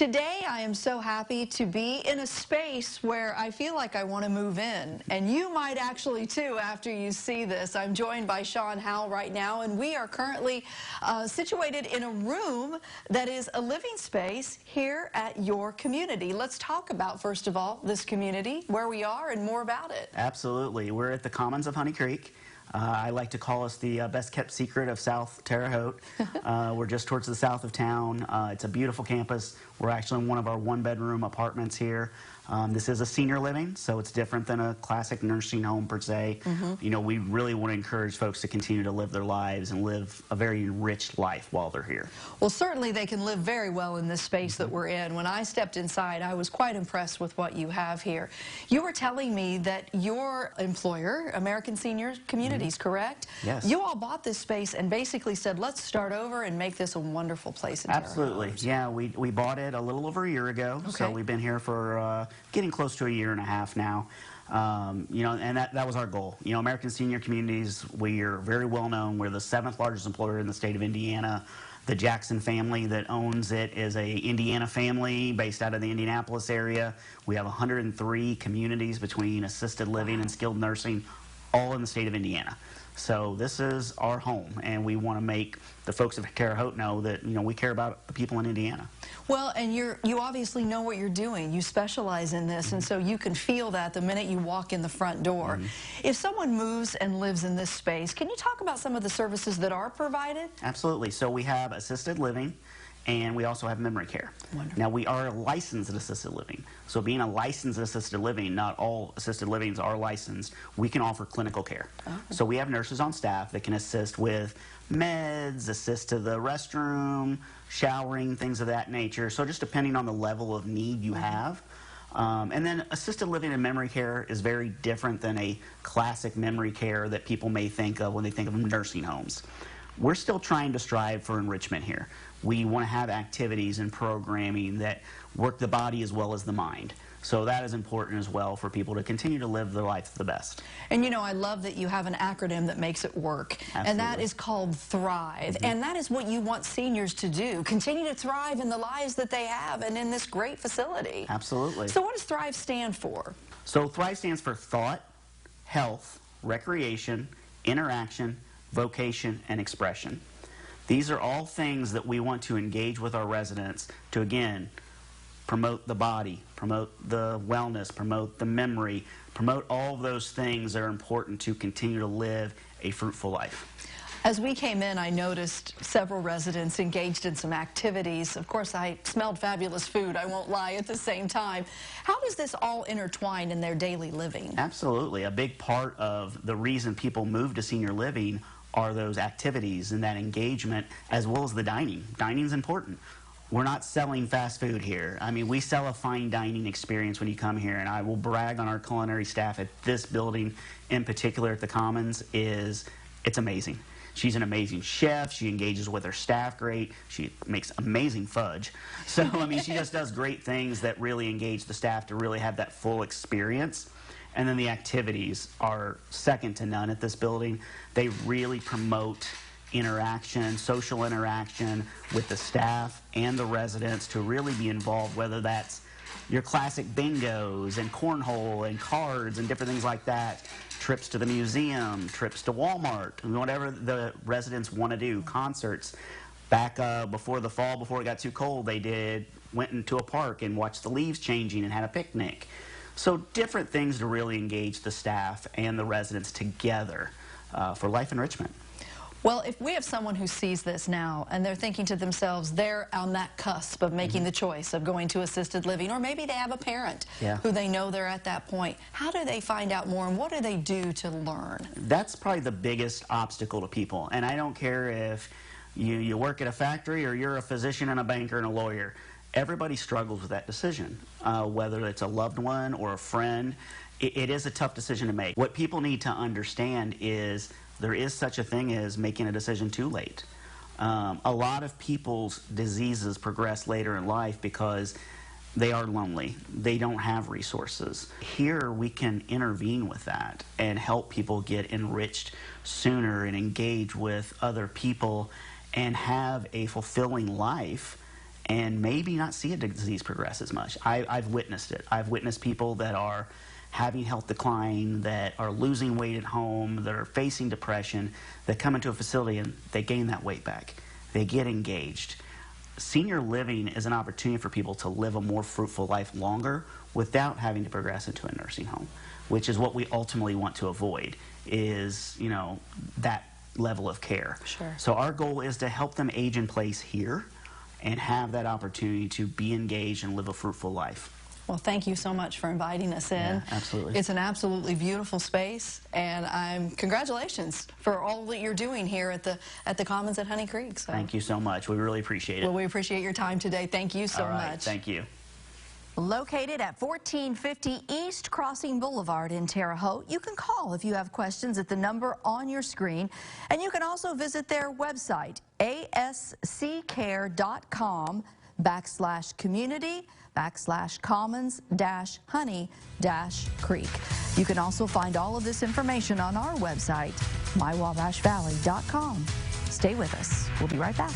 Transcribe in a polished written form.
Today, I am so happy to be in a space where I feel like I want to move in, and you might actually too after you see this. I'm joined by Sean Howell right now, and we are currently situated in a room that is a living space here at your community. Let's talk about, first of all, this community, where we are, and more about it. Absolutely. We're at the Commons of Honey Creek. I like to call us the best kept secret of South Terre Haute. We're just towards the south of town. It's a beautiful campus. We're actually in one of our one-bedroom apartments here. This is a senior living, so it's different than a classic nursing home per se. You know, we really want to encourage folks to continue to live their lives and live a very enriched life while they're here. Well, certainly they can live very well in this space that we're in. When I stepped inside, I was quite impressed with what you have here. You were telling me that your employer, American Senior Communities, correct? Yes. You all bought this space and basically said, let's start over and make this a wonderful place in Terre Haute. Absolutely. Yeah, we bought it a little over a year ago, so we've been here for getting close to a year and a half now. You know, and that was our goal. You know, American Senior Communities, we are very well known. We're the 7th largest employer in the state of Indiana. The Jackson family that owns it is a Indiana family based out of the Indianapolis area. We have 103 communities between assisted living and skilled nursing, all in the state of Indiana. So this is our home, and we want to make the folks of Terre Haute know that, you know, we care about the people in Indiana. Well, and you obviously know what you're doing. You specialize in this, and so you can feel that the minute you walk in the front door. If someone moves and lives in this space, can you talk about some of the services that are provided? Absolutely. So we have assisted living, and we also have memory care. Wonderful. Now, we are licensed in assisted living. So being a licensed assisted living, not all assisted livings are licensed, we can offer clinical care. So we have nurses on staff that can assist with meds, assist to the restroom, showering, things of that nature. So just depending on the level of need you have. And then assisted living and memory care is very different than a classic memory care that people may think of when they think of nursing homes. We're still trying to strive for enrichment here. We want to have activities and programming that work the body as well as the mind. So that is important as well for people to continue to live their life the best. And you know, I love that you have an acronym that makes it work. Absolutely. And that is called THRIVE. And that is what you want seniors to do. Continue to thrive in the lives that they have and in this great facility. Absolutely. So what does THRIVE stand for? So THRIVE stands for thought, health, recreation, interaction, vocation, and expression. These are all things that we want to engage with our residents to, again, promote the body, promote the wellness, promote the memory, promote all of those things that are important to continue to live a fruitful life. As we came in, I noticed several residents engaged in some activities. Of course, I smelled fabulous food, I won't lie, at the same time. How does this all intertwine in their daily living? Absolutely. A big part of the reason people move to senior living are those activities and that engagement, as well as the dining. Dining's important. We're not selling fast food here. I mean, we sell a fine dining experience when you come here, and I will brag on our culinary staff at this building, in particular at the Commons, it's amazing. She's an amazing chef. She engages with her staff great. She makes amazing fudge. So, I mean, she just does great things that really engage the staff to really have that full experience. And then the activities are second to none at this building. They really promote interaction, social interaction with the staff and the residents to really be involved, whether that's your classic bingos and cornhole and cards and different things like that, trips to the museum, trips to Walmart, whatever the residents want to do, concerts. Back before the fall, before it got too cold, they went into a park and watched the leaves changing and had a picnic. So different things to really engage the staff and the residents together for life enrichment. Well, if we have someone who sees this now and they're thinking to themselves, they're on that cusp of making the choice of going to assisted living, or maybe they have a parent who they know they're at that point, how do they find out more and what do they do to learn? That's probably the biggest obstacle to people. And I don't care if you work at a factory or you're a physician and a banker and a lawyer. Everybody struggles with that decision, whether it's a loved one or a friend. It is a tough decision to make. What people need to understand is there is such a thing as making a decision too late. A lot of people's diseases progress later in life because they are lonely. They don't have resources. Here we can intervene with that and help people get enriched sooner and engage with other people and have a fulfilling life and maybe not see a disease progress as much. I've witnessed it. I've witnessed people that are having health decline, that are losing weight at home, that are facing depression, that come into a facility and they gain that weight back. They get engaged. Senior living is an opportunity for people to live a more fruitful life longer without having to progress into a nursing home, which is what we ultimately want to avoid, is, you know, that level of care. Sure. So our goal is to help them age in place here and have that opportunity to be engaged and live a fruitful life. Well, thank you so much for inviting us in. Yeah, absolutely. It's an absolutely beautiful space, and congratulations for all that you're doing here at the Commons at Honey Creek. So. Thank you so much. We really appreciate it. Well, we appreciate your time today. Thank you so all right, much. Thank you. Located at 1450 East Crossing Boulevard in Terre Haute, you can call if you have questions at the number on your screen, and you can also visit their website, asccare.com/community/commons-honey-creek. You can also find all of this information on our website, mywabashvalley.com. Stay with us. We'll be right back.